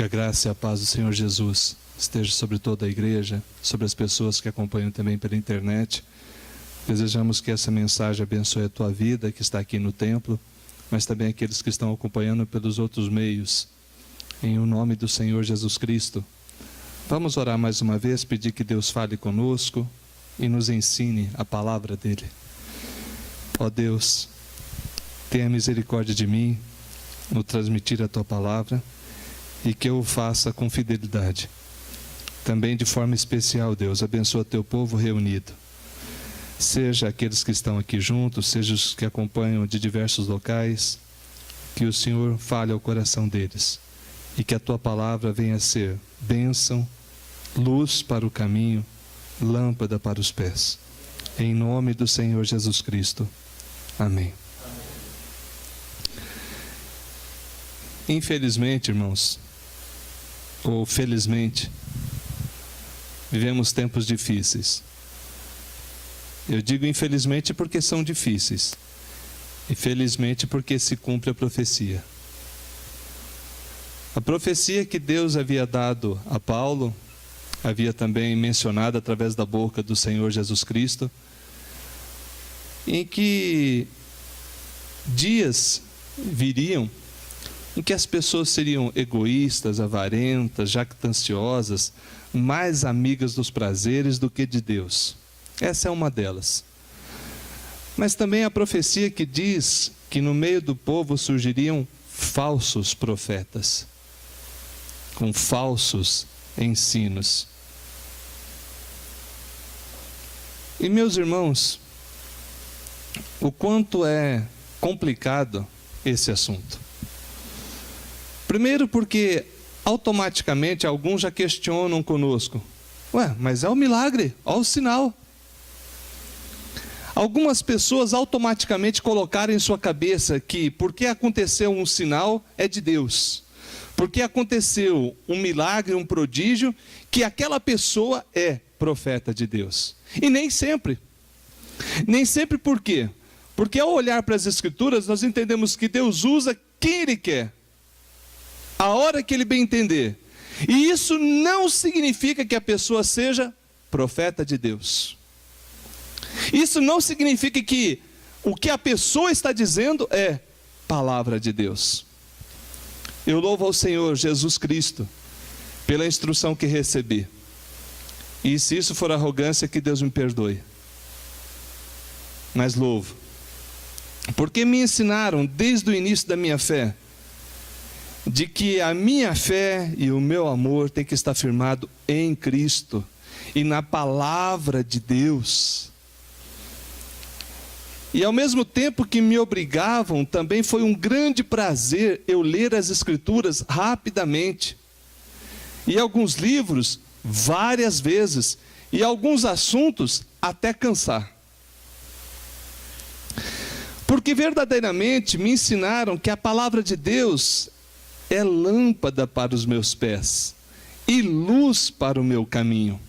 Que a graça e a paz do Senhor Jesus esteja sobre toda a igreja, sobre as pessoas que acompanham também pela internet. Desejamos que essa mensagem abençoe a tua vida, que está aqui no templo, mas também aqueles que estão acompanhando pelos outros meios. Em o nome do Senhor Jesus Cristo. Vamos orar mais uma vez, pedir que Deus fale conosco e nos ensine a palavra dEle. Ó Deus, tenha misericórdia de mim, no transmitir a tua palavra, e que eu o faça com fidelidade. Também de forma especial, Deus, abençoa teu povo reunido. Seja aqueles que estão aqui juntos, seja os que acompanham de diversos locais, que o Senhor fale ao coração deles. E que a tua palavra venha a ser bênção, luz para o caminho, lâmpada para os pés. Em nome do Senhor Jesus Cristo. Amém. Infelizmente, irmãos, ou felizmente, vivemos tempos difíceis. Eu digo infelizmente porque são difíceis, e felizmente porque se cumpre a profecia. A profecia que Deus havia dado a Paulo, havia também mencionado através da boca do Senhor Jesus Cristo, em que dias viriam em que as pessoas seriam egoístas, avarentas, jactanciosas, mais amigas dos prazeres do que de Deus. Essa é uma delas. Mas também a profecia que diz que no meio do povo surgiriam falsos profetas, com falsos ensinos. E meus irmãos, o quanto é complicado esse assunto. Primeiro porque automaticamente alguns já questionam conosco. Ué, mas é o milagre, olha o sinal. Algumas pessoas automaticamente colocaram em sua cabeça que porque aconteceu um sinal é de Deus. Porque aconteceu um milagre, um prodígio, que aquela pessoa é profeta de Deus. E nem sempre. Nem sempre por quê? Porque ao olhar para as Escrituras nós entendemos que Deus usa quem Ele quer, a hora que Ele bem entender. E isso não significa que a pessoa seja profeta de Deus. Isso não significa que o que a pessoa está dizendo é palavra de Deus. Eu louvo ao Senhor Jesus Cristo pela instrução que recebi. E se isso for arrogância, que Deus me perdoe. Mas louvo. Porque me ensinaram desde o início da minha fé de que a minha fé e o meu amor tem que estar firmado em Cristo e na palavra de Deus. E ao mesmo tempo que me obrigavam, também foi um grande prazer eu ler as Escrituras rapidamente. E alguns livros várias vezes, e alguns assuntos até cansar. Porque verdadeiramente me ensinaram que a palavra de Deus é lâmpada para os meus pés e luz para o meu caminho.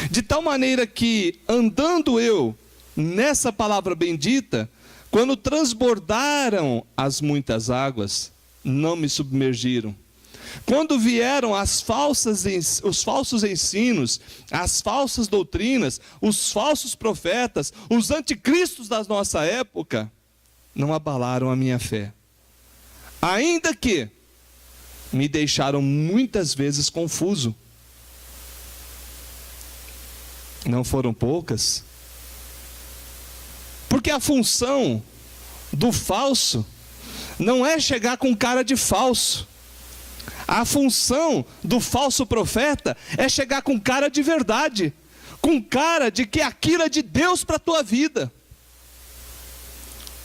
De tal maneira que, andando eu nessa palavra bendita, quando transbordaram as muitas águas, não me submergiram. Quando vieram os falsos ensinos, as falsas doutrinas, os falsos profetas, os anticristos da nossa época, não abalaram a minha fé. Ainda que me deixaram muitas vezes confuso. Não foram poucas. Porque a função do falso não é chegar com cara de falso. A função do falso profeta é chegar com cara de verdade, com cara de que aquilo é de Deus para a tua vida.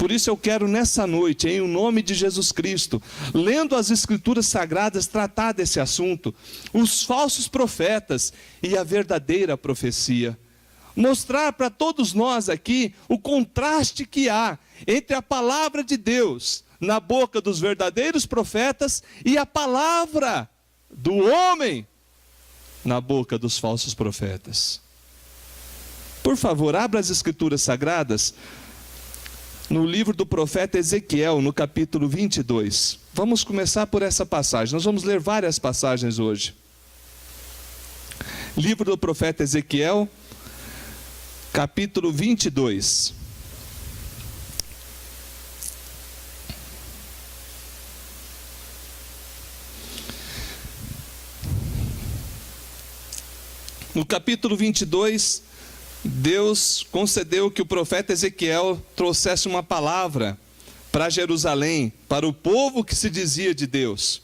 Por isso eu quero nessa noite, em nome de Jesus Cristo, lendo as Escrituras Sagradas, tratar desse assunto, os falsos profetas e a verdadeira profecia. Mostrar para todos nós aqui o contraste que há entre a palavra de Deus na boca dos verdadeiros profetas e a palavra do homem na boca dos falsos profetas. Por favor, abra as Escrituras Sagradas no livro do profeta Ezequiel, no capítulo 22. Vamos começar por essa passagem. Nós vamos ler várias passagens hoje. Livro do profeta Ezequiel, capítulo 22. No capítulo 22, Deus concedeu que o profeta Ezequiel trouxesse uma palavra para Jerusalém, para o povo que se dizia de Deus.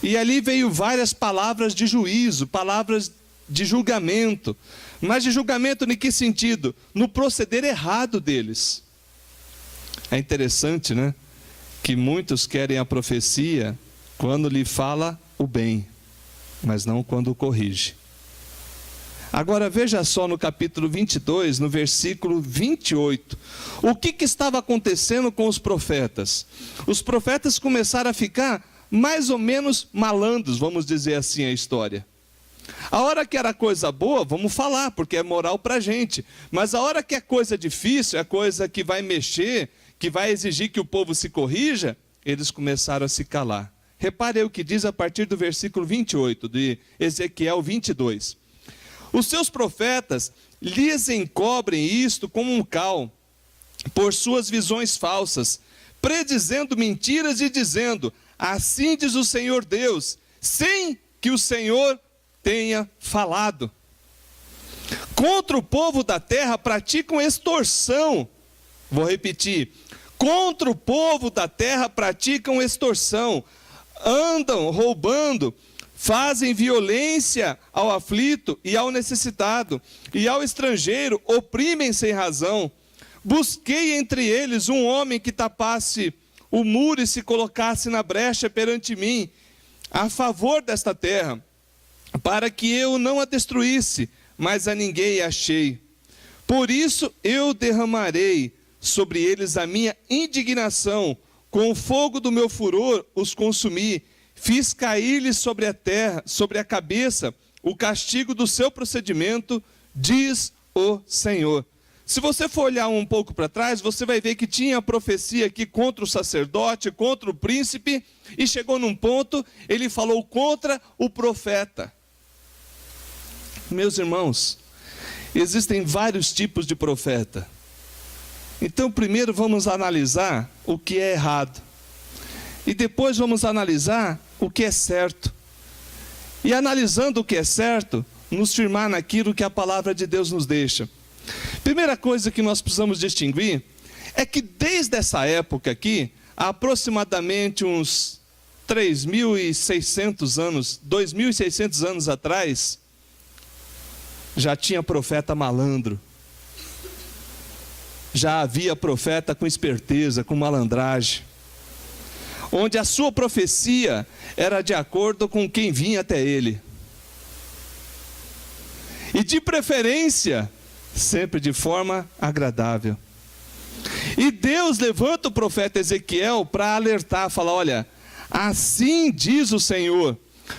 E ali veio várias palavras de juízo, palavras de julgamento. Mas de julgamento em que sentido? No proceder errado deles. É interessante, né? Que muitos querem a profecia quando lhe fala o bem, mas não quando o corrige. Agora veja só no capítulo 22, no versículo 28. O que estava acontecendo com os profetas? Os profetas começaram a ficar mais ou menos malandros, vamos dizer assim a história. A hora que era coisa boa, vamos falar, porque é moral para a gente. Mas a hora que é coisa difícil, é coisa que vai mexer, que vai exigir que o povo se corrija, eles começaram a se calar. Repare aí o que diz a partir do versículo 28, de Ezequiel 22. Os seus profetas lhes encobrem isto como um cal, por suas visões falsas, predizendo mentiras e dizendo, assim diz o Senhor Deus, sem que o Senhor tenha falado. Contra o povo da terra praticam extorsão. Vou repetir. Contra o povo da terra praticam extorsão. Andam roubando, fazem violência ao aflito e ao necessitado, e ao estrangeiro oprimem sem razão. Busquei entre eles um homem que tapasse o muro e se colocasse na brecha perante mim, a favor desta terra, para que eu não a destruísse, mas a ninguém achei. Por isso eu derramarei sobre eles a minha indignação, com o fogo do meu furor os consumi, fiz cair-lhes sobre a terra, sobre a cabeça, o castigo do seu procedimento, diz o Senhor. Se você for olhar um pouco para trás, você vai ver que tinha a profecia aqui contra o sacerdote, contra o príncipe, e chegou num ponto, ele falou contra o profeta. Meus irmãos, existem vários tipos de profeta. Então, primeiro vamos analisar o que é errado. E depois vamos analisar o que é certo. E analisando o que é certo, nos firmar naquilo que a palavra de Deus nos deixa. Primeira coisa que nós precisamos distinguir é que desde essa época aqui, há aproximadamente uns 3.600 anos, 2.600 anos atrás, já tinha profeta malandro. Já havia profeta com esperteza, com malandragem, onde a sua profecia era de acordo com quem vinha até ele. E de preferência, sempre de forma agradável. E Deus levanta o profeta Ezequiel para alertar, falar, olha, assim diz o Senhor,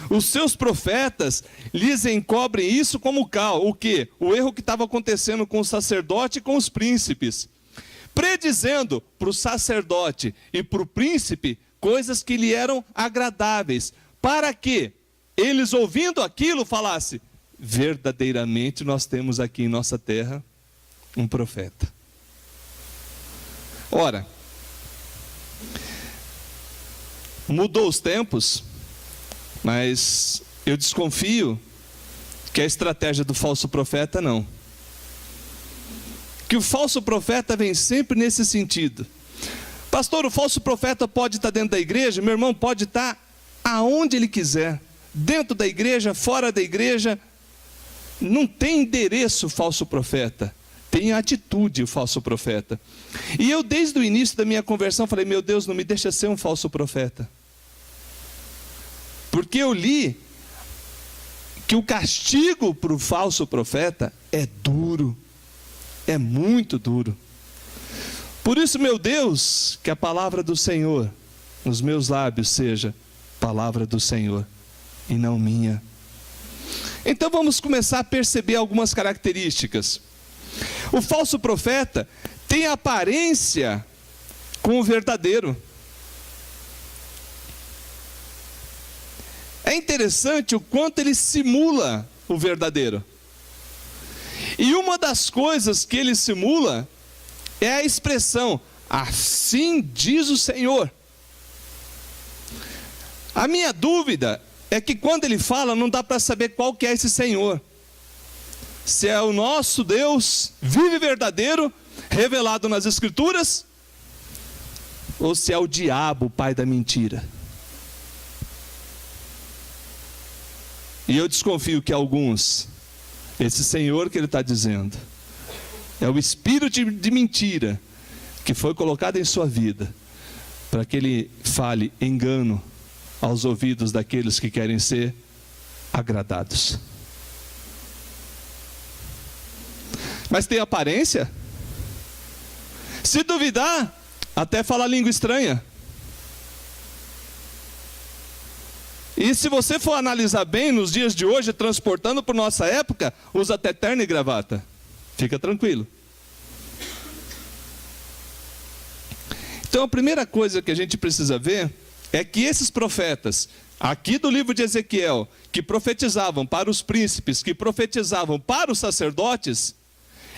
os seus profetas lhes encobrem isso como cal. O quê? O erro que estava acontecendo com o sacerdote e com os príncipes. Predizendo para o sacerdote e para o príncipe coisas que lhe eram agradáveis, para que eles, ouvindo aquilo, falassem, verdadeiramente nós temos aqui em nossa terra um profeta. Ora, mudou os tempos, mas eu desconfio que a estratégia do falso profeta não. Que o falso profeta vem sempre nesse sentido. Pastor, o falso profeta pode estar dentro da igreja? Meu irmão, pode estar aonde ele quiser. Dentro da igreja, fora da igreja. Não tem endereço falso profeta. tem atitude o falso profeta. E eu, desde o início da minha conversão, falei, meu Deus, não me deixa ser um falso profeta. Porque eu li que o castigo para o falso profeta é duro, é muito duro. Por isso, meu Deus, que a palavra do Senhor nos meus lábios seja palavra do Senhor e não minha. Então vamos começar a perceber algumas características. O falso profeta tem aparência com o verdadeiro. É interessante o quanto ele simula o verdadeiro. E uma das coisas que ele simula é a expressão, assim diz o Senhor. A minha dúvida é que quando ele fala, não dá para saber qual que é esse Senhor. Se é o nosso Deus, vivo e verdadeiro, revelado nas Escrituras, ou se é o diabo, o pai da mentira. E eu desconfio que alguns, esse Senhor que ele está dizendo, é o espírito de mentira que foi colocado em sua vida, para que ele fale engano aos ouvidos daqueles que querem ser agradados. Mas tem aparência? Se duvidar, até fala língua estranha. E se você for analisar bem, nos dias de hoje, transportando para nossa época, usa até terno e gravata. Fica tranquilo. Então a primeira coisa que a gente precisa ver é que esses profetas, aqui do livro de Ezequiel, que profetizavam para os príncipes, que profetizavam para os sacerdotes,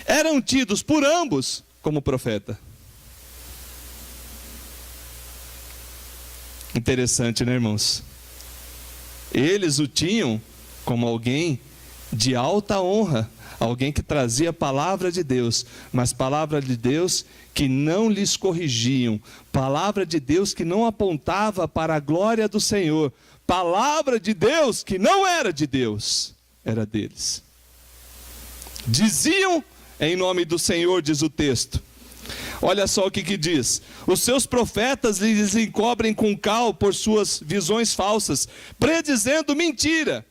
eram tidos por ambos como profeta. Interessante, né, irmãos? Eles o tinham como alguém de alta honra, alguém que trazia a palavra de Deus, mas palavra de Deus que não lhes corrigiam, palavra de Deus que não apontava para a glória do Senhor, palavra de Deus que não era de Deus, era deles. Diziam em nome do Senhor, diz o texto. Olha só o que diz: os seus profetas lhes encobrem com cal por suas visões falsas, predizendo mentira.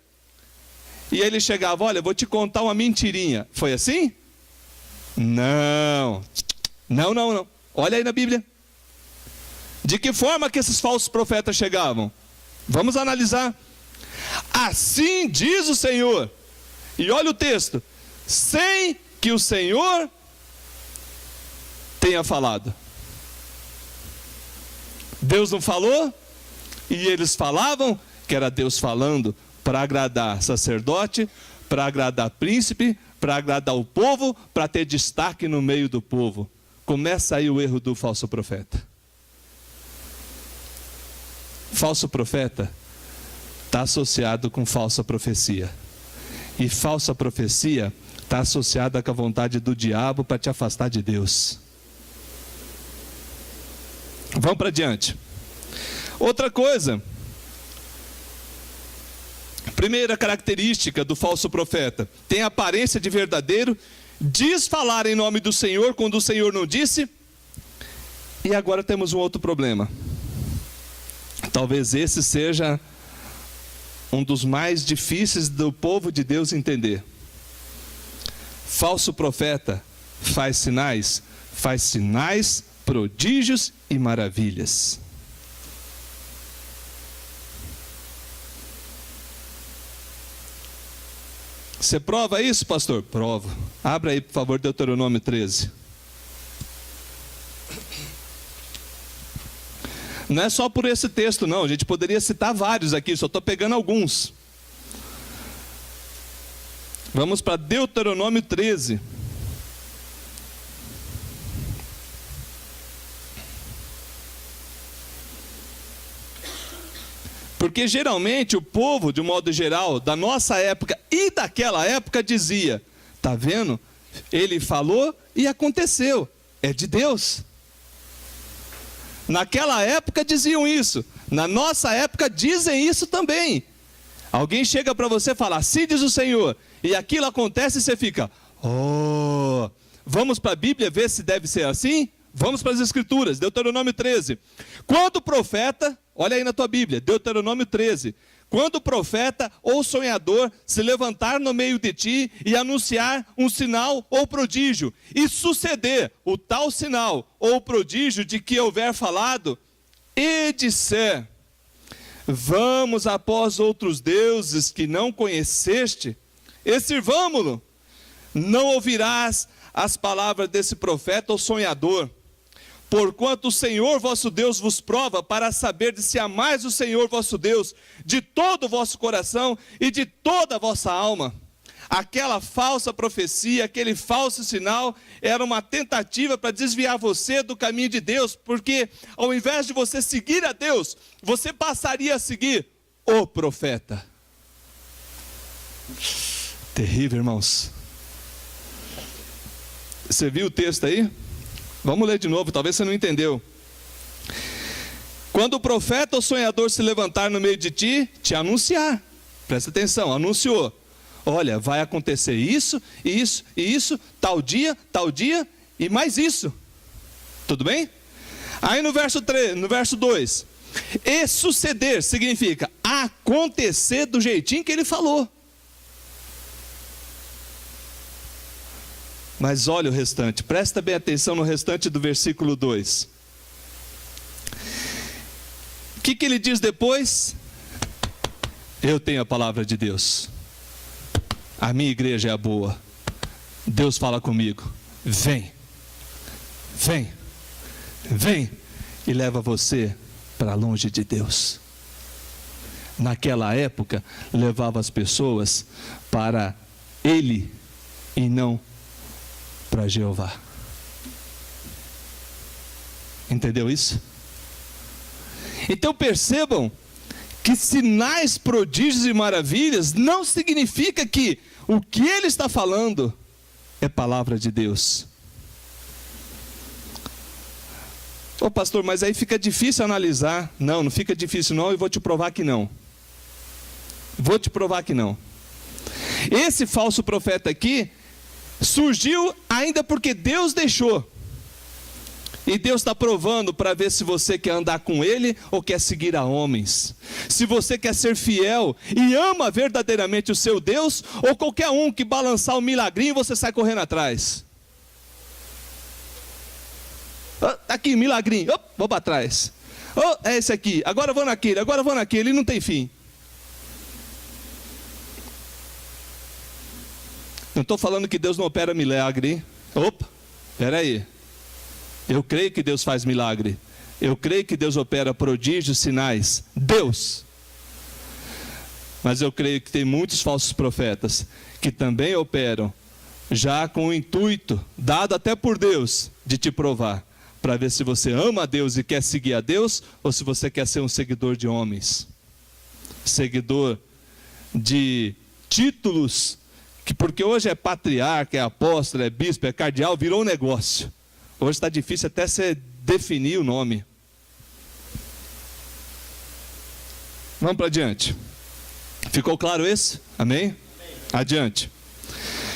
E ele chegava, olha, vou te contar uma mentirinha. Foi assim? Não. Olha aí na Bíblia. De que forma que esses falsos profetas chegavam? Vamos analisar. Assim diz o Senhor. E olha o texto. Sem que o Senhor tenha falado. Deus não falou? E eles falavam que era Deus falando para agradar sacerdote, para agradar príncipe, para agradar o povo, para ter destaque no meio do povo. Começa aí o erro do falso profeta. Falso profeta está associado com falsa profecia. E falsa profecia está associada com a vontade do diabo para te afastar de Deus. Vamos para adiante. Outra coisa. Primeira característica do falso profeta: tem aparência de verdadeiro, diz falar em nome do Senhor quando o Senhor não disse. E agora temos um outro problema. Talvez esse seja um dos mais difíceis do povo de Deus entender. Falso profeta faz sinais, prodígios e maravilhas. Você prova isso, pastor? Provo. Abra aí, por favor, Deuteronômio 13. Não é só por esse texto, não. A gente poderia citar vários aqui, só estou pegando alguns. Vamos para Deuteronômio 13. Porque geralmente o povo, de um modo geral, da nossa época e daquela época dizia: tá vendo? Ele falou e aconteceu. É de Deus. Naquela época diziam isso. Na nossa época dizem isso também. Alguém chega para você e fala: assim diz o Senhor. E aquilo acontece e você fica: oh, Vamos para a Bíblia ver se deve ser assim? Vamos para as Escrituras, Deuteronômio 13. Quando o profeta, olha aí na tua Bíblia, Deuteronômio 13. Quando o profeta ou sonhador se levantar no meio de ti e anunciar um sinal ou prodígio, e suceder o tal sinal ou prodígio de que houver falado, e disser: vamos após outros deuses que não conheceste, e sirvamo-lo, não ouvirás as palavras desse profeta ou sonhador. Porquanto o Senhor vosso Deus vos prova para saber se amais o Senhor vosso Deus de todo o vosso coração e de toda a vossa alma. Aquela falsa profecia, aquele falso sinal, era uma tentativa para desviar você do caminho de Deus, porque ao invés de você seguir a Deus, você passaria a seguir o profeta. Terrível, irmãos. Você viu o texto aí? Vamos ler de novo, talvez você não entendeu. Quando o profeta ou sonhador se levantar no meio de ti, te anunciar. Presta atenção, anunciou. Olha, vai acontecer isso, isso e isso, tal dia e mais isso. Tudo bem? Aí no verso 2. E suceder significa acontecer do jeitinho que ele falou. Mas olha o restante, presta bem atenção no restante do versículo 2. O que ele diz depois? Eu tenho a palavra de Deus. A minha igreja é a boa. Deus fala comigo. Vem e leva você para longe de Deus. Naquela época, levava as pessoas para Ele e não para Jeová. Entendeu isso? Então percebam que sinais, prodígios e maravilhas não significa que o que ele está falando é palavra de Deus. Ô pastor, mas aí fica difícil analisar. Não fica difícil não, e vou te provar que não. Esse falso profeta aqui surgiu ainda porque Deus deixou. E Deus está provando para ver se você quer andar com Ele ou quer seguir a homens. Se você quer ser fiel e ama verdadeiramente o seu Deus, ou qualquer um que balançar um milagrinho você sai correndo atrás. Aqui, milagrinho, vou para trás. É esse aqui, agora vou naquele, e não tem fim. Não estou falando que Deus não opera milagre. Espera aí. Eu creio que Deus faz milagre. Eu creio que Deus opera prodígios, sinais. Deus. Mas eu creio que tem muitos falsos profetas que também operam, já com o intuito, dado até por Deus, de te provar, para ver se você ama a Deus e quer seguir a Deus, ou se você quer ser um seguidor de homens. Seguidor de títulos, porque hoje é patriarca, é apóstolo, é bispo, é cardeal, virou um negócio. Hoje está difícil até você definir o nome. Vamos para adiante. Ficou claro isso? Amém? Amém? Adiante.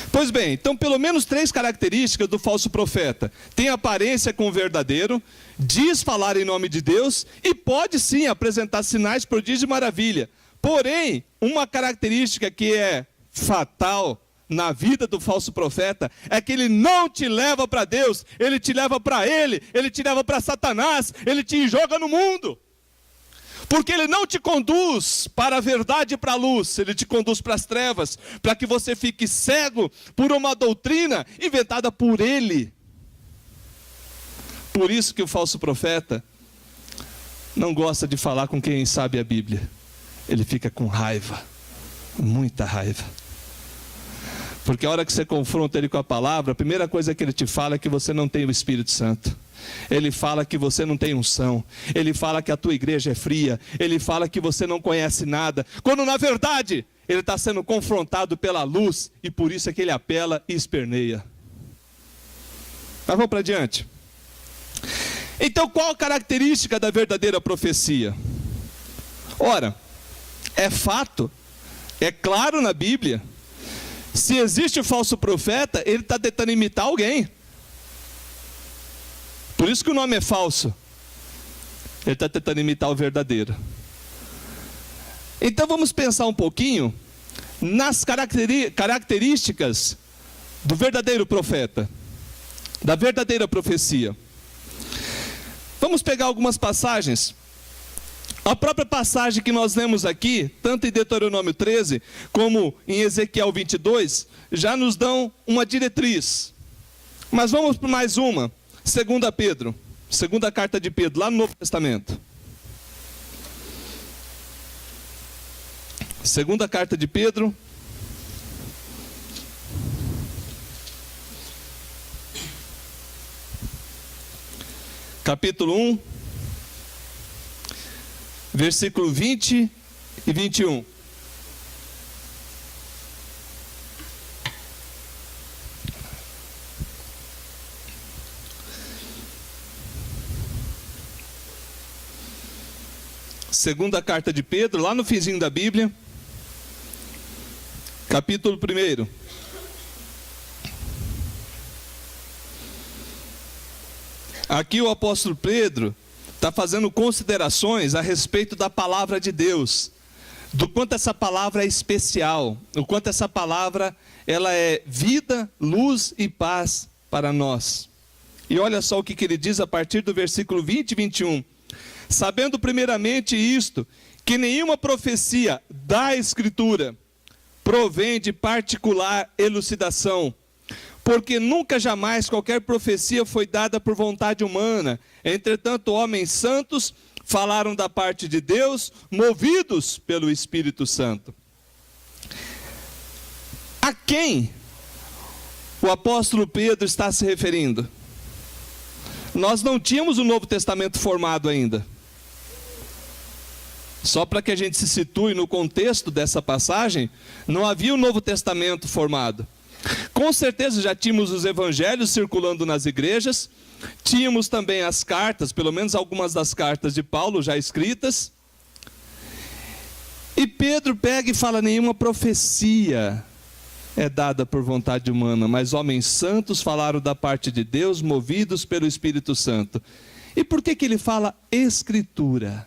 Pois bem, então pelo menos 3 características do falso profeta. Tem aparência com o verdadeiro, diz falar em nome de Deus e pode sim apresentar sinais, prodígios e maravilha. Porém, uma característica que é fatal na vida do falso profeta é que ele não te leva para Deus, ele te leva para ele te leva para Satanás, ele te joga no mundo. Porque ele não te conduz para a verdade e para a luz, ele te conduz para as trevas, para que você fique cego por uma doutrina inventada por ele. Por isso que o falso profeta não gosta de falar com quem sabe a Bíblia. Ele fica com raiva, muita raiva. Porque a hora que você confronta ele com a palavra, a primeira coisa que ele te fala é que você não tem o Espírito Santo. Ele fala que você não tem unção. Ele fala que a tua igreja é fria. Ele fala que você não conhece nada. Quando na verdade, ele está sendo confrontado pela luz. E por isso é que ele apela e esperneia. Mas vamos para adiante. Então qual a característica da verdadeira profecia? Ora, é fato, é claro na Bíblia. Se existe o falso profeta, ele está tentando imitar alguém. Por isso que o nome é falso. Ele está tentando imitar o verdadeiro. Então vamos pensar um pouquinho nas características do verdadeiro profeta, da verdadeira profecia. Vamos pegar algumas passagens. A própria passagem que nós lemos aqui, tanto em Deuteronômio 13, como em Ezequiel 22, já nos dão uma diretriz. Mas vamos para mais uma, 2 Pedro, segunda carta de Pedro, lá no Novo Testamento. Segunda carta de Pedro, capítulo 1, versículo 20 e 21. Segunda carta de Pedro, lá no finzinho da Bíblia, capítulo 1. Aqui o apóstolo Pedro está fazendo considerações a respeito da palavra de Deus, do quanto essa palavra é especial, o quanto essa palavra ela é vida, luz e paz para nós. E olha só o que ele diz a partir do versículo 20 e 21. Sabendo primeiramente isto, que nenhuma profecia da Escritura provém de particular elucidação, porque nunca jamais qualquer profecia foi dada por vontade humana. Entretanto, homens santos falaram da parte de Deus, movidos pelo Espírito Santo. A quem o apóstolo Pedro está se referindo? Nós não tínhamos o Novo Testamento formado ainda. Só para que a gente se situe no contexto dessa passagem, não havia o Novo Testamento formado. Com certeza já tínhamos os evangelhos circulando nas igrejas, tínhamos também as cartas, pelo menos algumas das cartas de Paulo já escritas. E Pedro pega e fala: nenhuma profecia é dada por vontade humana, mas homens santos falaram da parte de Deus, movidos pelo Espírito Santo. E por que ele fala Escritura?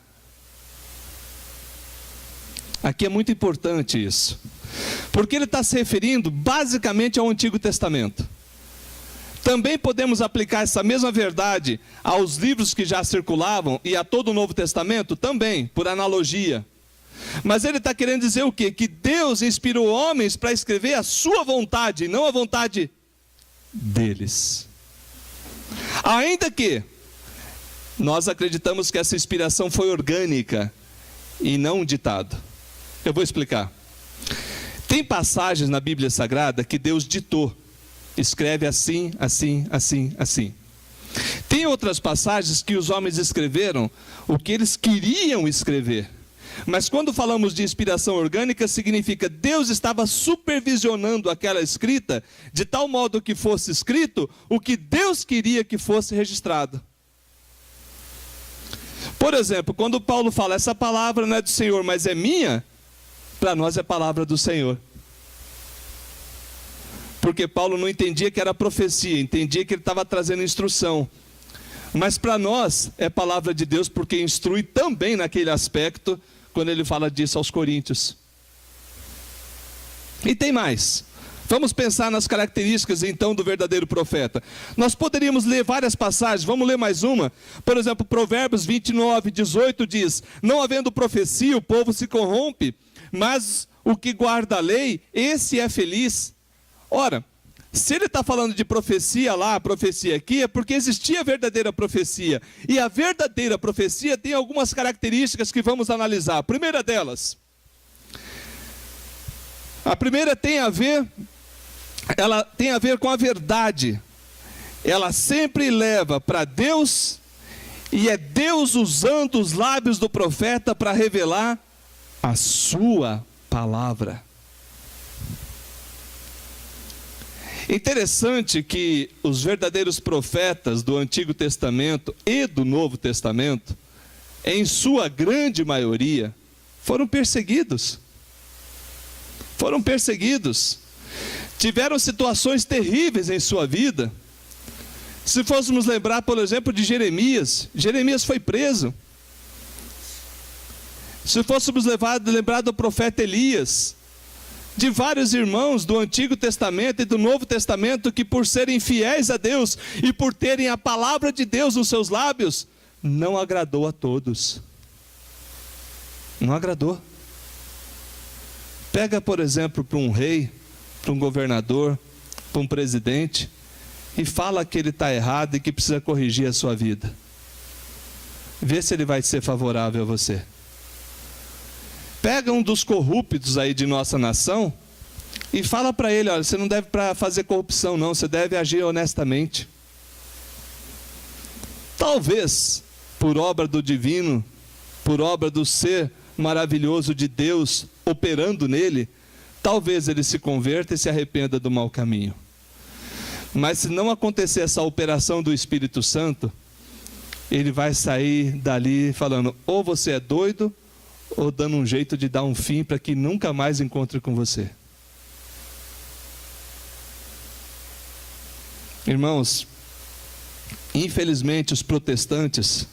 Aqui é muito importante isso, porque ele está se referindo basicamente ao Antigo Testamento. Também podemos aplicar essa mesma verdade aos livros que já circulavam e a todo o Novo Testamento também, por analogia. Mas ele está querendo dizer o quê? Que Deus inspirou homens para escrever a sua vontade, não a vontade deles. Ainda que nós acreditamos que essa inspiração foi orgânica e não um ditado. Eu vou explicar. Tem passagens na Bíblia Sagrada que Deus ditou. Escreve assim, assim, assim, assim. Tem outras passagens que os homens escreveram o que eles queriam escrever. Mas quando falamos de inspiração orgânica, significa Deus estava supervisionando aquela escrita de tal modo que fosse escrito o que Deus queria que fosse registrado. Por exemplo, quando Paulo fala: essa palavra não é do Senhor, mas é minha, para nós é palavra do Senhor. Porque Paulo não entendia que era profecia, entendia que ele estava trazendo instrução. Mas para nós é palavra de Deus, porque instrui também naquele aspecto, quando ele fala disso aos Coríntios. E tem mais. Vamos pensar nas características então do verdadeiro profeta. Nós poderíamos ler várias passagens, vamos ler mais uma. Por exemplo, Provérbios 29, 18 diz: não havendo profecia, o povo se corrompe, mas o que guarda a lei, esse é feliz. Ora, se ele está falando de profecia lá, profecia aqui, é porque existia a verdadeira profecia. E a verdadeira profecia tem algumas características que vamos analisar. A primeira delas, a primeira ela tem a ver com a verdade. Ela sempre leva para Deus, e é Deus usando os lábios do profeta para revelar a sua palavra. Interessante que os verdadeiros profetas do Antigo Testamento e do Novo Testamento, em sua grande maioria, foram perseguidos. Foram perseguidos. Tiveram situações terríveis em sua vida. Se fôssemos lembrar, por exemplo, de Jeremias, Jeremias foi preso. Se fôssemos lembrar do profeta Elias, de vários irmãos do Antigo Testamento e do Novo Testamento que, por serem fiéis a Deus e por terem a palavra de Deus nos seus lábios, não agradou a todos. Não agradou. Pega, por exemplo, para um rei, para um governador, para um presidente, e fala que ele está errado e que precisa corrigir a sua vida. Vê se ele vai ser favorável a você. Pega um dos corruptos aí de nossa nação e fala para ele, olha, você não deve fazer corrupção não, você deve agir honestamente. Talvez, por obra do divino, por obra do ser maravilhoso de Deus operando nele, talvez ele se converta e se arrependa do mau caminho. Mas se não acontecer essa operação do Espírito Santo, ele vai sair dali falando, ou você é doido, ou dando um jeito de dar um fim para que nunca mais encontre com você. Irmãos, infelizmente os protestantes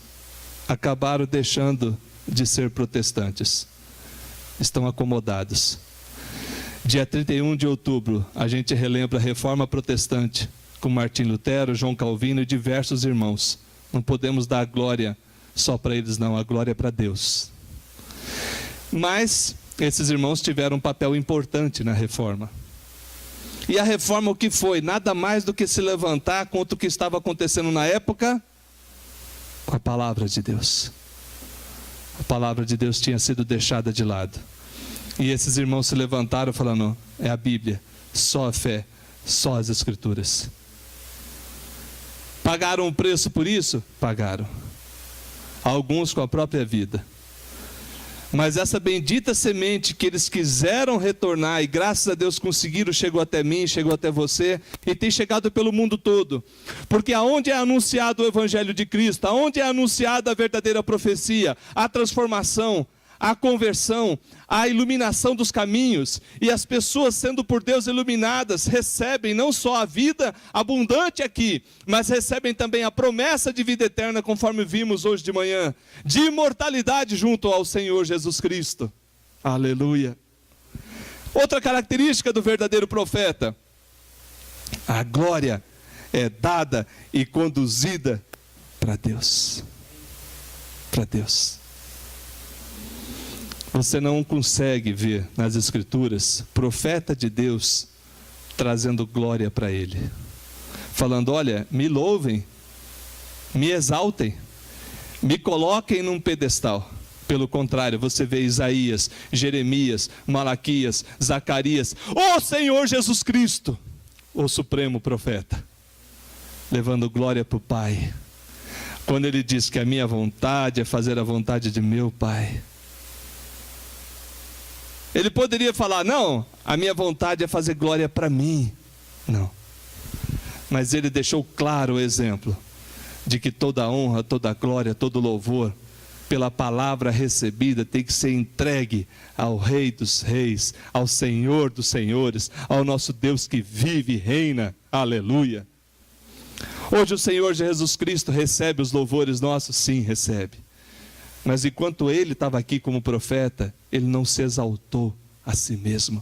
acabaram deixando de ser protestantes. Estão acomodados. Dia 31 de outubro, a gente relembra a Reforma Protestante, com Martim Lutero, João Calvino e diversos irmãos. Não podemos dar a glória só para eles não, a glória é para Deus. Mas esses irmãos tiveram um papel importante na reforma. E a reforma o que foi? Nada mais do que se levantar contra o que estava acontecendo na época com a palavra de Deus. A palavra de Deus tinha sido deixada de lado. E esses irmãos se levantaram falando, é a Bíblia, só a fé, só as Escrituras. Pagaram o preço por isso? Pagaram. Alguns com a própria vida. Mas essa bendita semente que eles quiseram retornar, e graças a Deus conseguiram, chegou até mim, chegou até você, e tem chegado pelo mundo todo. Porque aonde é anunciado o Evangelho de Cristo, aonde é anunciada a verdadeira profecia, a transformação, a conversão, a iluminação dos caminhos, e as pessoas sendo por Deus iluminadas, recebem não só a vida abundante aqui, mas recebem também a promessa de vida eterna, conforme vimos hoje de manhã, de imortalidade junto ao Senhor Jesus Cristo. Aleluia. Outra característica do verdadeiro profeta, a glória é dada e conduzida para Deus. Para Deus. Você não consegue ver nas Escrituras profeta de Deus trazendo glória para ele, falando, olha, me louvem, me exaltem, me coloquem num pedestal. Pelo contrário, você vê Isaías, Jeremias, Malaquias, Zacarias, o Senhor Jesus Cristo, o supremo profeta, levando glória para o Pai, quando ele diz que a minha vontade é fazer a vontade de meu Pai. Ele poderia falar, não, a minha vontade é fazer glória para mim. Não. Mas ele deixou claro o exemplo de que toda honra, toda glória, todo louvor, pela palavra recebida, tem que ser entregue ao Rei dos Reis, ao Senhor dos Senhores, ao nosso Deus que vive e reina. Aleluia. Hoje o Senhor Jesus Cristo recebe os louvores nossos? Sim, recebe. Mas enquanto ele estava aqui como profeta, ele não se exaltou a si mesmo.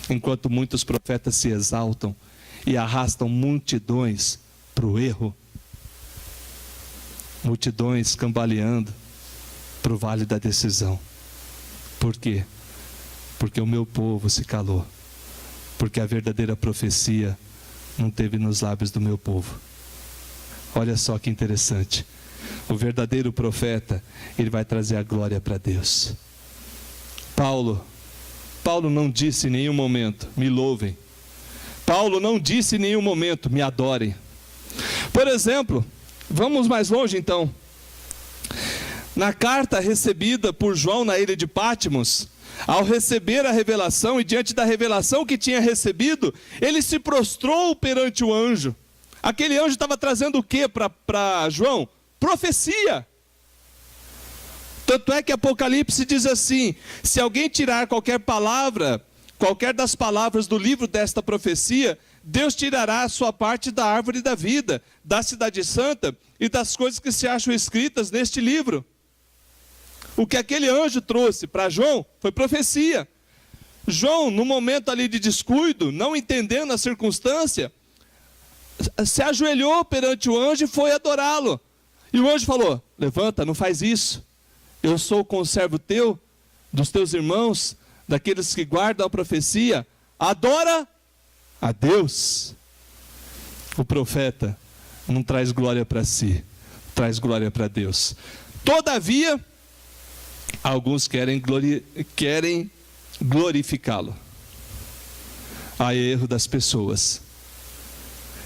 Enquanto muitos profetas se exaltam e arrastam multidões para o erro, multidões cambaleando para o vale da decisão. Por quê? Porque o meu povo se calou. Porque a verdadeira profecia não teve nos lábios do meu povo. Olha só que interessante. O verdadeiro profeta, ele vai trazer a glória para Deus. Paulo não disse em nenhum momento, me louvem. Paulo não disse em nenhum momento, me adorem. Por exemplo, vamos mais longe então. Na carta recebida por João na ilha de Patmos, ao receber a revelação e diante da revelação que tinha recebido, ele se prostrou perante o anjo. Aquele anjo estava trazendo o que para João? Profecia. Tanto é que Apocalipse diz assim, se alguém tirar qualquer palavra, qualquer das palavras do livro desta profecia, Deus tirará a sua parte da árvore da vida, da cidade santa e das coisas que se acham escritas neste livro. O que aquele anjo trouxe para João foi profecia. João, no momento ali de descuido, não entendendo a circunstância, se ajoelhou perante o anjo e foi adorá-lo. E o anjo falou: levanta, não faz isso. Eu sou o conservo teu, dos teus irmãos, daqueles que guardam a profecia. Adora a Deus. O profeta não traz glória para si, traz glória para Deus. Todavia, alguns querem glorificá-lo. Há erro das pessoas.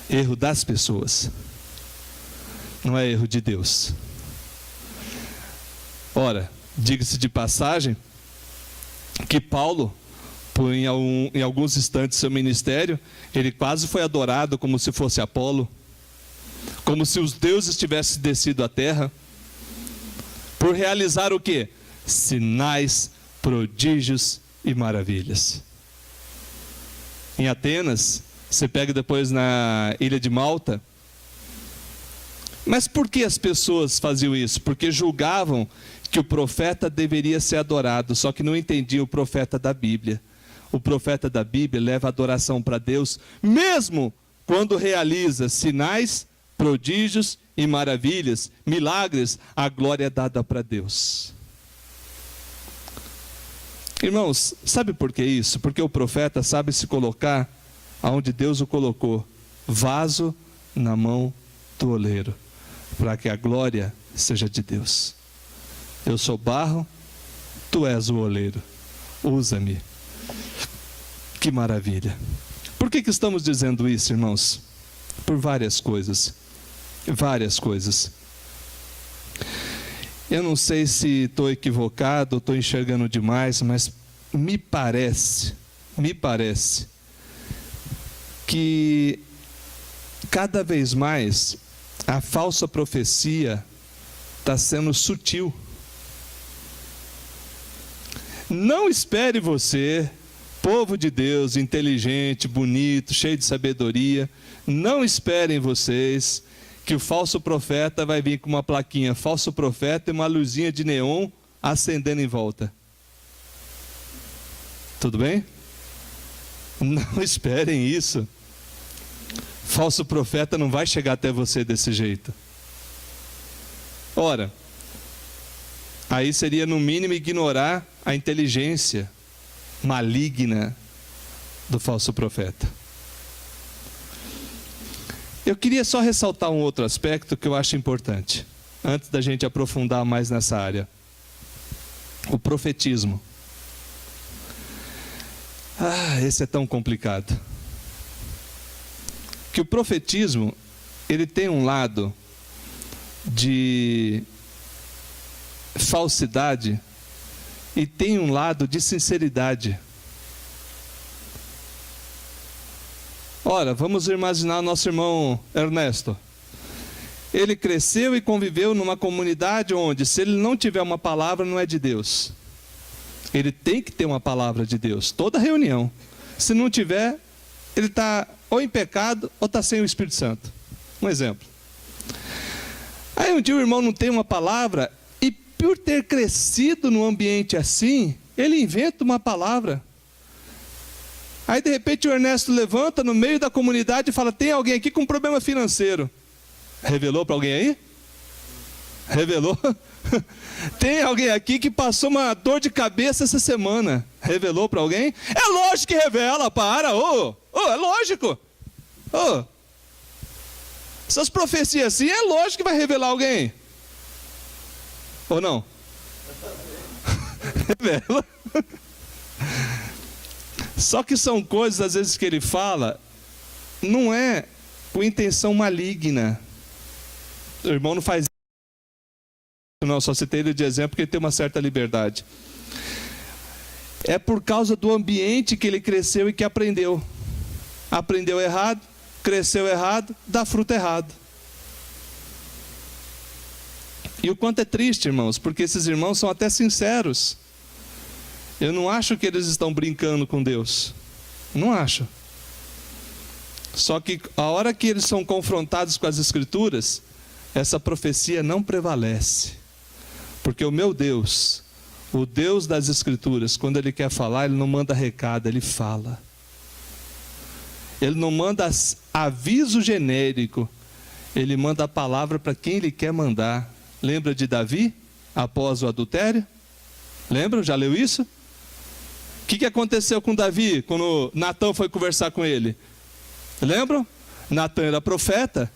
Erro das pessoas. Não é erro de Deus. Ora, diga-se de passagem que Paulo, em alguns instantes do seu ministério, ele quase foi adorado como se fosse Apolo, como se os deuses tivessem descido à terra, por realizar o quê? Sinais, prodígios e maravilhas. Em Atenas, você pega depois na ilha de Malta. Mas por que as pessoas faziam isso? Porque julgavam que o profeta deveria ser adorado, só que não entendiam o profeta da Bíblia. O profeta da Bíblia leva a adoração para Deus, mesmo quando realiza sinais, prodígios e maravilhas, milagres, a glória é dada para Deus. Irmãos, sabe por que isso? Porque o profeta sabe se colocar aonde Deus o colocou, vaso na mão do oleiro, para que a glória seja de Deus. Eu sou barro, tu és o oleiro, usa-me. Que maravilha. Por que estamos dizendo isso, irmãos? Por várias coisas. Várias coisas. Eu não sei se estou equivocado, estou enxergando demais, mas me parece que cada vez mais a falsa profecia está sendo sutil. Não espere você, povo de Deus, inteligente, bonito, cheio de sabedoria, não esperem vocês que o falso profeta vai vir com uma plaquinha, falso profeta, e uma luzinha de neon acendendo em volta. Tudo bem? Não esperem isso. Falso profeta não vai chegar até você desse jeito. Ora, aí seria no mínimo ignorar a inteligência maligna do falso profeta. Eu queria só ressaltar um outro aspecto que eu acho importante, antes da gente aprofundar mais nessa área. O profetismo. Esse é tão complicado. Que o profetismo, ele tem um lado de falsidade e tem um lado de sinceridade. Ora, vamos imaginar nosso irmão Ernesto. Ele cresceu e conviveu numa comunidade onde, se ele não tiver uma palavra, não é de Deus. Ele tem que ter uma palavra de Deus, toda reunião. Se não tiver, ele está ou em pecado ou está sem o Espírito Santo. Um exemplo. Aí um dia o irmão não tem uma palavra e, por ter crescido num ambiente assim, ele inventa uma palavra. Aí de repente o Ernesto levanta no meio da comunidade e fala: tem alguém aqui com problema financeiro. Revelou para alguém aí? Revelou? Tem alguém aqui que passou uma dor de cabeça essa semana. Revelou para alguém? É lógico que revela, para. É lógico. Essas profecias assim, é lógico que vai revelar alguém. Ou não? Revela. Só que são coisas, às vezes, que ele fala, não é com intenção maligna. O irmão não faz isso. Não, só citei ele de exemplo porque ele tem uma certa liberdade. É por causa do ambiente que ele cresceu e que aprendeu. Aprendeu errado, cresceu errado, dá fruto errado. E o quanto é triste, irmãos, porque esses irmãos são até sinceros. Eu não acho que eles estão brincando com Deus. Não acho. Só que a hora que eles são confrontados com as Escrituras, essa profecia não prevalece. Porque o meu Deus, o Deus das Escrituras, quando Ele quer falar, Ele não manda recado, Ele fala. Ele não manda aviso genérico, Ele manda a palavra para quem Ele quer mandar. Lembra de Davi, após o adultério? Lembra? Já leu isso? O que aconteceu com Davi, quando Natã foi conversar com ele? Lembram? Natã era profeta,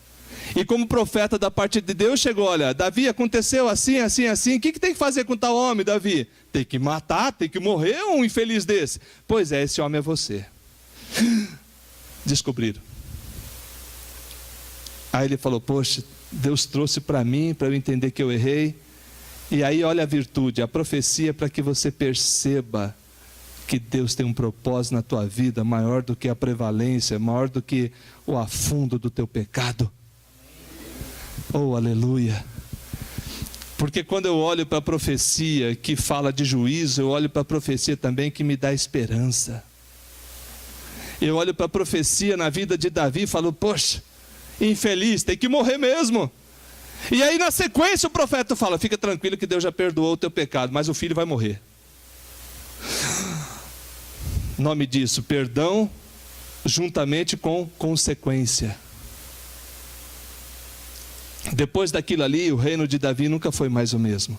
e como profeta da parte de Deus, chegou, olha, Davi, aconteceu assim, assim, assim, o que tem que fazer com tal homem, Davi? Tem que matar, tem que morrer um infeliz desse. Pois é, esse homem é você. Descobriram. Aí ele falou, poxa, Deus trouxe para mim, para eu entender que eu errei. E aí olha a virtude, a profecia, para que você perceba que Deus tem um propósito na tua vida maior do que a prevalência, maior do que o afundo do teu pecado. Oh, aleluia. Porque quando eu olho para a profecia que fala de juízo, eu olho para a profecia também que me dá esperança. Eu olho para a profecia na vida de Davi e falo, poxa, infeliz, tem que morrer mesmo. E aí na sequência o profeta fala, fica tranquilo que Deus já perdoou o teu pecado, mas o filho vai morrer. Nome disso, perdão juntamente com consequência. Depois daquilo ali, o reino de Davi nunca foi mais o mesmo.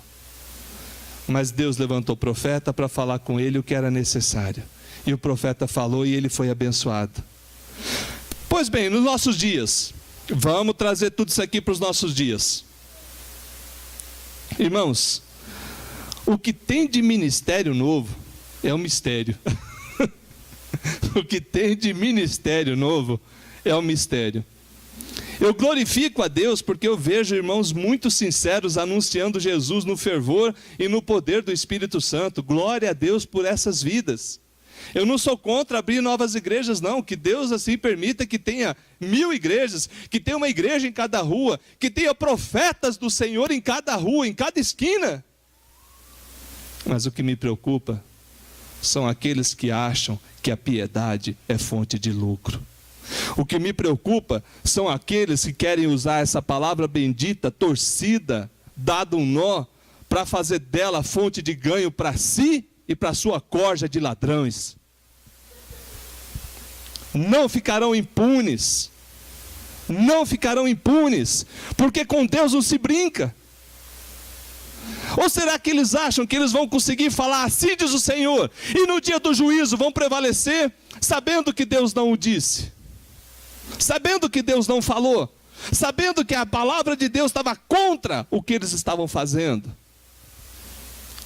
Mas Deus levantou o profeta para falar com ele o que era necessário. E o profeta falou e ele foi abençoado. Pois bem, nos nossos dias, vamos trazer tudo isso aqui para os nossos dias. Irmãos, o que tem de ministério novo é um mistério. O que tem de ministério novo é um mistério. Eu glorifico a Deus porque eu vejo irmãos muito sinceros anunciando Jesus no fervor e no poder do Espírito Santo. Glória a Deus por essas vidas. Eu não sou contra abrir novas igrejas, não. Que Deus assim permita que tenha 1000 igrejas, que tenha uma igreja em cada rua, que tenha profetas do Senhor em cada rua, em cada esquina. Mas o que me preocupa são aqueles que acham que a piedade é fonte de lucro. O que me preocupa são aqueles que querem usar essa palavra bendita, torcida, dado um nó, para fazer dela fonte de ganho para si e para sua corja de ladrões. Não ficarão impunes. Não ficarão impunes, porque com Deus não se brinca. Ou será que eles acham que eles vão conseguir falar assim diz o Senhor, e no dia do juízo vão prevalecer, sabendo que Deus não o disse, sabendo que Deus não falou, sabendo que a palavra de Deus estava contra o que eles estavam fazendo?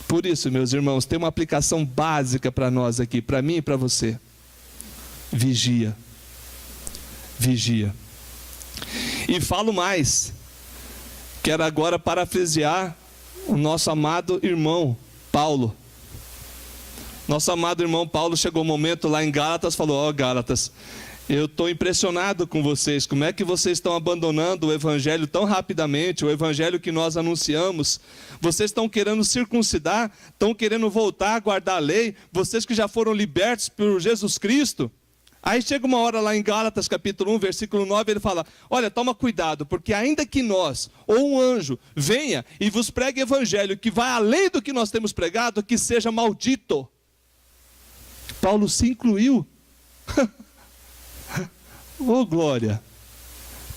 Por isso, meus irmãos, tem uma aplicação básica para nós aqui, para mim e para você. Vigia. Vigia. E falo mais, quero agora parafrasear o nosso amado irmão Paulo. Nosso amado irmão Paulo chegou um momento lá em Gálatas, falou, ó Gálatas, eu estou impressionado com vocês, como é que vocês estão abandonando o evangelho tão rapidamente, o evangelho que nós anunciamos. Vocês estão querendo circuncidar, estão querendo voltar a guardar a lei, vocês que já foram libertos por Jesus Cristo. Aí chega uma hora lá em Gálatas capítulo 1, versículo 9, ele fala, olha, toma cuidado, porque ainda que nós, ou um anjo, venha e vos pregue evangelho que vai além do que nós temos pregado, que seja maldito. Paulo se incluiu. Oh glória.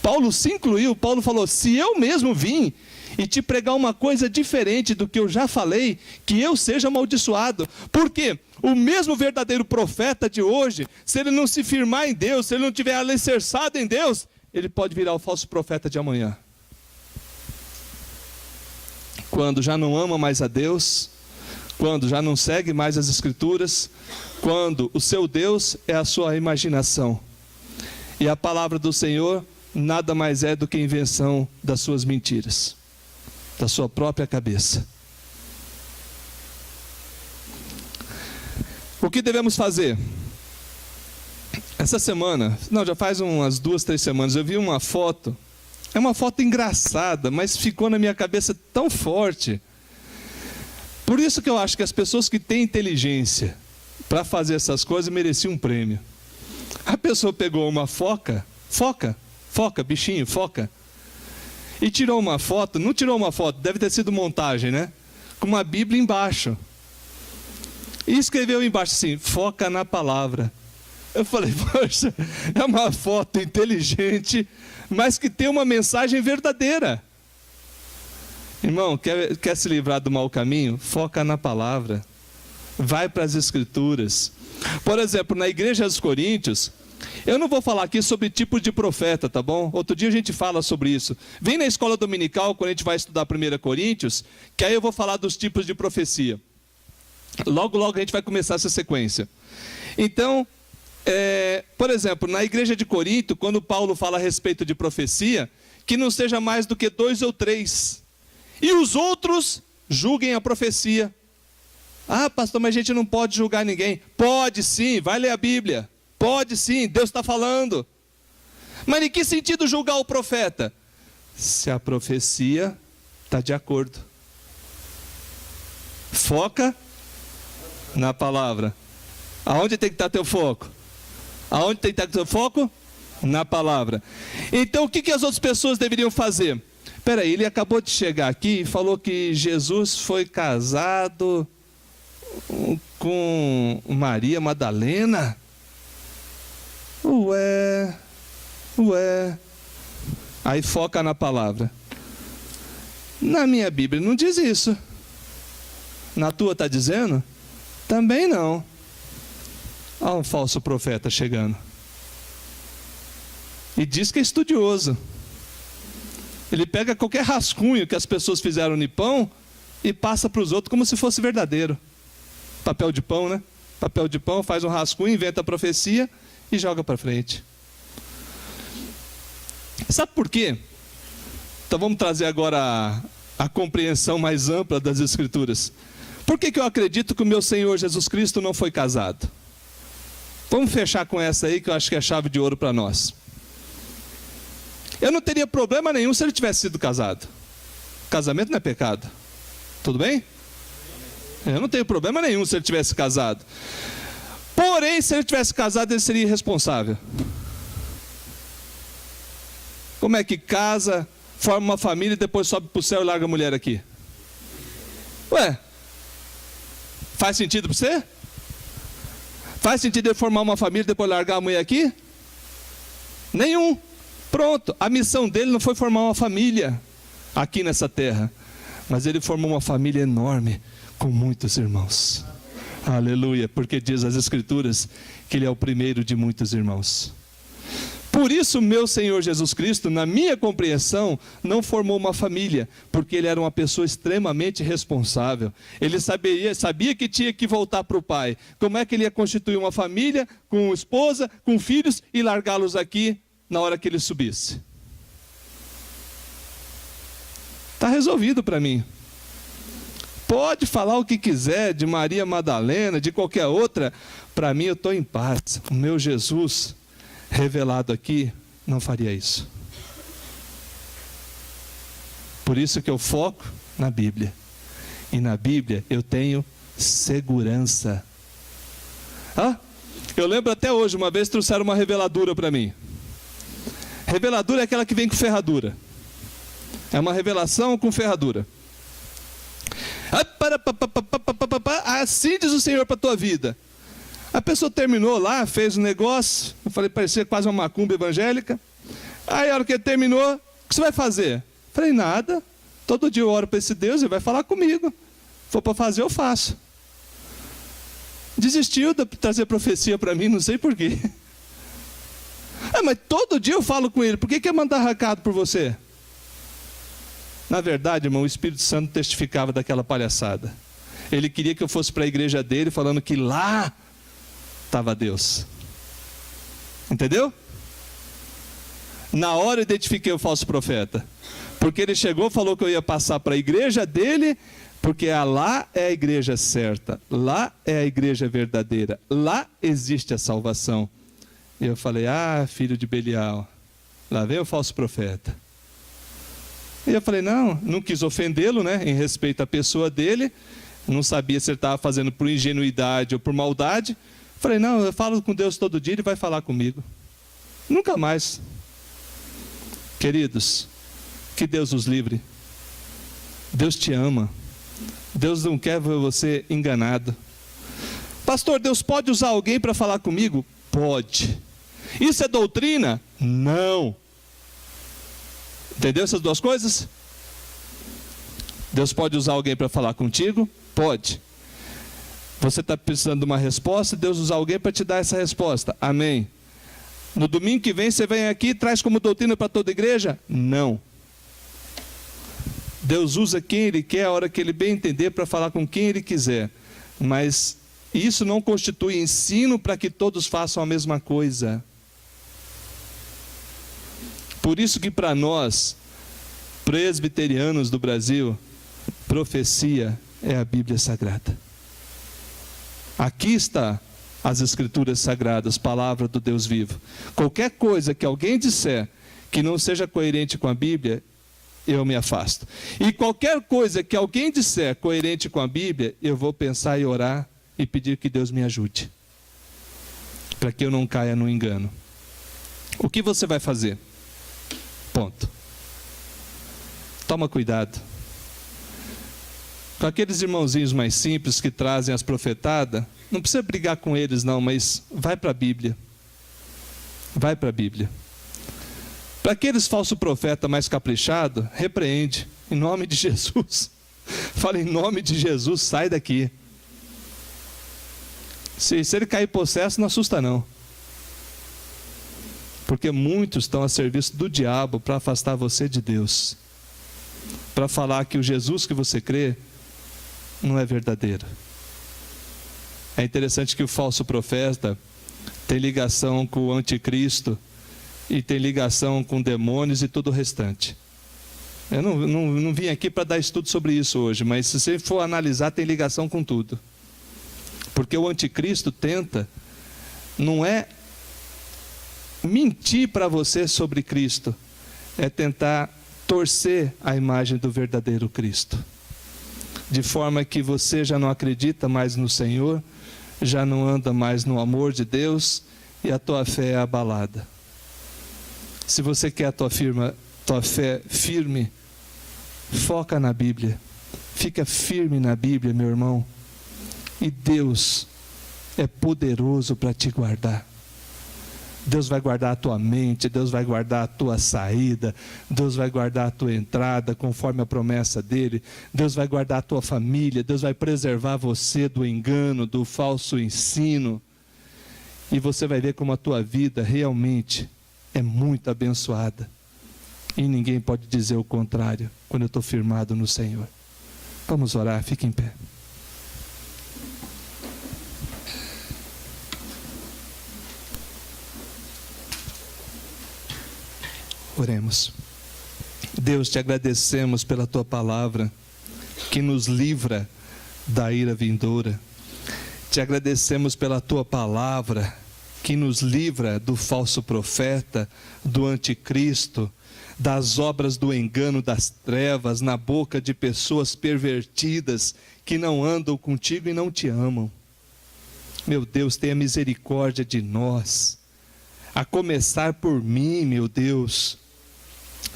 Paulo se incluiu, Paulo falou, se eu mesmo vim e te pregar uma coisa diferente do que eu já falei, que eu seja amaldiçoado. Por quê? O mesmo verdadeiro profeta de hoje, se ele não se firmar em Deus, se ele não tiver alicerçado em Deus, ele pode virar o falso profeta de amanhã. Quando já não ama mais a Deus, quando já não segue mais as Escrituras, quando o seu Deus é a sua imaginação. E a palavra do Senhor nada mais é do que invenção das suas mentiras, da sua própria cabeça. O que devemos fazer? Essa semana, não, já faz umas 2, 3 semanas, eu vi uma foto. É uma foto engraçada, mas ficou na minha cabeça tão forte. Por isso que eu acho que as pessoas que têm inteligência para fazer essas coisas mereciam um prêmio. A pessoa pegou uma foca foca, bichinho, foca. E tirou uma foto, não tirou uma foto, deve ter sido montagem, né? Com uma Bíblia embaixo. E escreveu embaixo assim, foca na palavra. Eu falei, poxa, é uma foto inteligente, mas que tem uma mensagem verdadeira. Irmão, quer se livrar do mau caminho? Foca na palavra. Vai para as Escrituras. Por exemplo, na igreja dos Coríntios, eu não vou falar aqui sobre tipo de profeta, tá bom? Outro dia a gente fala sobre isso. Vem na escola dominical, quando a gente vai estudar 1 Coríntios, que aí eu vou falar dos tipos de profecia. Logo, logo a gente vai começar essa sequência. Então, por exemplo, na igreja de Corinto, quando Paulo fala a respeito de profecia, que não seja mais do que 2 ou 3. E os outros julguem a profecia. Ah, pastor, mas a gente não pode julgar ninguém. Pode sim, vai ler a Bíblia. Pode sim, Deus está falando. Mas em que sentido julgar o profeta? Se a profecia está de acordo. Foca na palavra. Aonde tem que estar teu foco? Aonde tem que estar teu foco? Na palavra. Então o que as outras pessoas deveriam fazer? Espera aí, ele acabou de chegar aqui e falou que Jesus foi casado com Maria Madalena. Ué. Aí foca na palavra. Na minha Bíblia não diz isso. Na tua está dizendo? Também não. Olha um falso profeta chegando. E diz que é estudioso. Ele pega qualquer rascunho que as pessoas fizeram no pão e passa para os outros como se fosse verdadeiro. Papel de pão, né? Papel de pão, faz um rascunho, inventa a profecia e joga para frente. Sabe por quê? Então vamos trazer agora a compreensão mais ampla das Escrituras. Por que eu acredito que o meu Senhor Jesus Cristo não foi casado? Vamos fechar com essa aí, que eu acho que é a chave de ouro para nós. Eu não teria problema nenhum se ele tivesse sido casado. Casamento não é pecado. Tudo bem? Eu não tenho problema nenhum se ele tivesse casado. Porém, se ele tivesse casado, ele seria irresponsável. Como é que casa, forma uma família e depois sobe para o céu e larga a mulher aqui? Ué, faz sentido para você? Faz sentido ele formar uma família e depois largar a mulher aqui? Nenhum. Pronto, a missão dele não foi formar uma família aqui nessa terra, mas ele formou uma família enorme, com muitos irmãos. Aleluia, porque diz as Escrituras que ele é o primeiro de muitos irmãos. Por isso, meu Senhor Jesus Cristo, na minha compreensão, não formou uma família, porque ele era uma pessoa extremamente responsável. Ele sabia que tinha que voltar para o Pai. Como é que ele ia constituir uma família, com esposa, com filhos, e largá-los aqui na hora que ele subisse? Está resolvido para mim. Pode falar o que quiser de Maria Madalena, de qualquer outra, para mim eu estou em paz. O meu Jesus revelado aqui não faria isso. Por isso que eu foco na Bíblia. E na Bíblia eu tenho segurança. Eu lembro até hoje, uma vez trouxeram uma reveladura para mim. Reveladura é aquela que vem com ferradura. É uma revelação com ferradura. Assim diz o Senhor para a tua vida. A pessoa terminou lá, fez um negócio. Eu falei, parecia quase uma macumba evangélica. Aí a hora que ele terminou, o que você vai fazer? Eu falei, nada. Todo dia eu oro para esse Deus, ele vai falar comigo. Se for para fazer, eu faço. Desistiu de trazer profecia para mim, não sei porquê. Mas todo dia eu falo com ele, por que quer mandar recado por você? Na verdade, irmão, o Espírito Santo testificava daquela palhaçada. Ele queria que eu fosse para a igreja dele, falando que lá estava Deus. Entendeu? Na hora eu identifiquei o falso profeta. Porque ele chegou e falou que eu ia passar para a igreja dele, porque lá é a igreja certa, lá é a igreja verdadeira, lá existe a salvação. E eu falei, filho de Belial, lá vem o falso profeta. E eu falei, não quis ofendê-lo, né, em respeito à pessoa dele, não sabia se ele estava fazendo por ingenuidade ou por maldade. Falei, não, eu falo com Deus todo dia, ele vai falar comigo. Nunca mais Queridos, que Deus os livre. Deus te ama. Deus não quer ver você enganado. Pastor, Deus pode usar alguém para falar comigo? Pode. Isso é doutrina? Não. Entendeu essas duas coisas? Deus pode usar alguém para falar contigo? Pode. Você está precisando de uma resposta, Deus usa alguém para te dar essa resposta. Amém. No domingo que vem você vem aqui e traz como doutrina para toda a igreja? Não. Deus usa quem Ele quer, a hora que Ele bem entender, para falar com quem Ele quiser. Mas isso não constitui ensino para que todos façam a mesma coisa. Por isso que para nós, presbiterianos do Brasil, profecia é a Bíblia Sagrada. Aqui está as Escrituras Sagradas, palavra do Deus vivo. Qualquer coisa que alguém disser que não seja coerente com a Bíblia, eu me afasto. E qualquer coisa que alguém disser coerente com a Bíblia, eu vou pensar e orar e pedir que Deus me ajude, para que eu não caia no engano. O que você vai fazer? Ponto. Toma cuidado com aqueles irmãozinhos mais simples que trazem as profetadas. Não precisa brigar com eles não, mas vai para a Bíblia. Vai para a Bíblia. Para aqueles falsos profetas mais caprichados, repreende, em nome de Jesus. Fala, em nome de Jesus, sai daqui. Se ele cair possesso, não assusta não. Porque muitos estão a serviço do diabo para afastar você de Deus. Para falar que o Jesus que você crê não é verdadeiro. É interessante que o falso profeta tem ligação com o anticristo e tem ligação com demônios e tudo o restante. Eu não vim aqui para dar estudo sobre isso hoje, mas se você for analisar, tem ligação com tudo. Porque o anticristo tenta, não é mentir para você sobre Cristo, é tentar torcer a imagem do verdadeiro Cristo. De forma que você já não acredita mais no Senhor, já não anda mais no amor de Deus e a tua fé é abalada. Se você quer a tua fé firme, foca na Bíblia. Fica firme na Bíblia, meu irmão. E Deus é poderoso para te guardar. Deus vai guardar a tua mente, Deus vai guardar a tua saída, Deus vai guardar a tua entrada, conforme a promessa dEle. Deus vai guardar a tua família, Deus vai preservar você do engano, do falso ensino. E você vai ver como a tua vida realmente é muito abençoada. E ninguém pode dizer o contrário, quando eu estou firmado no Senhor. Vamos orar, fique em pé. Oremos. Deus, te agradecemos pela tua palavra, que nos livra da ira vindoura. Te agradecemos pela tua palavra, que nos livra do falso profeta, do anticristo, das obras do engano das trevas, na boca de pessoas pervertidas, que não andam contigo e não te amam. Meu Deus, tenha misericórdia de nós, a começar por mim, meu Deus.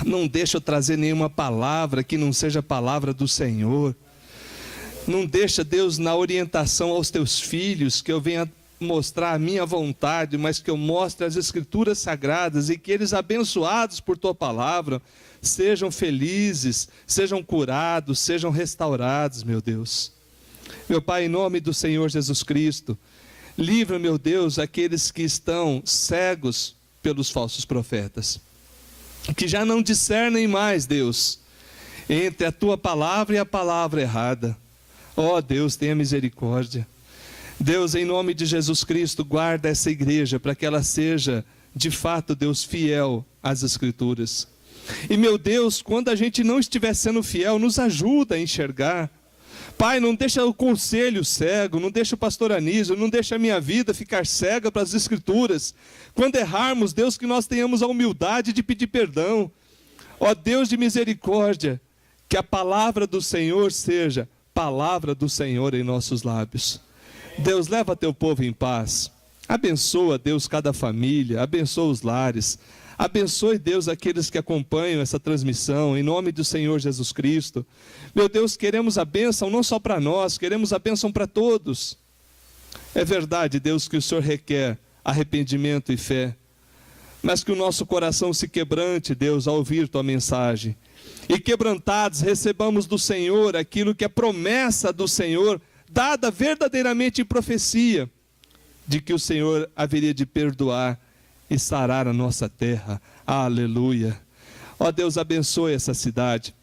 Não deixa eu trazer nenhuma palavra que não seja a palavra do Senhor. Não deixa, Deus, na orientação aos teus filhos, que eu venha mostrar a minha vontade, mas que eu mostre as Escrituras Sagradas e que eles, abençoados por tua palavra, sejam felizes, sejam curados, sejam restaurados, meu Deus. Meu Pai, em nome do Senhor Jesus Cristo, livra, meu Deus, aqueles que estão cegos pelos falsos profetas, que já não discernem mais, Deus, entre a tua palavra e a palavra errada. Ó Deus, tenha misericórdia. Deus, em nome de Jesus Cristo, guarda essa igreja para que ela seja, de fato, Deus, fiel às Escrituras. E, meu Deus, quando a gente não estiver sendo fiel, nos ajuda a enxergar. Pai, não deixa o conselho cego, não deixa o pastor Anísio, não deixa a minha vida ficar cega para as Escrituras. Quando errarmos, Deus, que nós tenhamos a humildade de pedir perdão. Ó Deus de misericórdia, que a palavra do Senhor seja palavra do Senhor em nossos lábios. Deus, leva teu povo em paz. Abençoa, Deus, cada família, abençoa os lares. Abençoe, Deus, aqueles que acompanham essa transmissão, em nome do Senhor Jesus Cristo. Meu Deus, queremos a bênção não só para nós, queremos a bênção para todos. É verdade, Deus, que o Senhor requer arrependimento e fé, mas que o nosso coração se quebrante, Deus, ao ouvir tua mensagem. E quebrantados recebamos do Senhor aquilo que é promessa do Senhor, dada verdadeiramente em profecia, de que o Senhor haveria de perdoar e sarar a nossa terra. Aleluia. Ó Deus, abençoe essa cidade.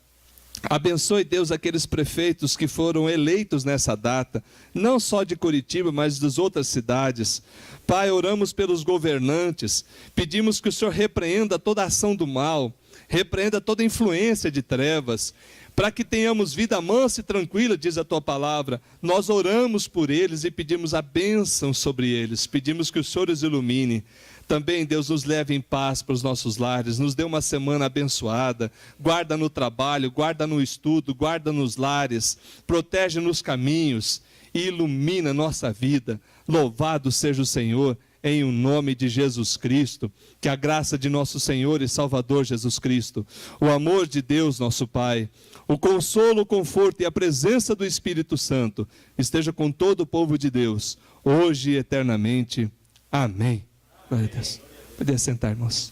Abençoe, Deus, aqueles prefeitos que foram eleitos nessa data, não só de Curitiba, mas das outras cidades. Pai, oramos pelos governantes, pedimos que o Senhor repreenda toda ação do mal, repreenda toda influência de trevas, para que tenhamos vida mansa e tranquila, diz a tua palavra. Nós oramos por eles e pedimos a bênção sobre eles, pedimos que o Senhor os ilumine. Também, Deus, nos leve em paz para os nossos lares, nos dê uma semana abençoada, guarda no trabalho, guarda no estudo, guarda nos lares, protege nos caminhos e ilumina nossa vida. Louvado seja o Senhor, em o nome de Jesus Cristo. Que a graça de nosso Senhor e Salvador Jesus Cristo, o amor de Deus nosso Pai, o consolo, o conforto e a presença do Espírito Santo esteja com todo o povo de Deus, hoje e eternamente. Amém. Glória a Deus. Pode sentar, irmãos.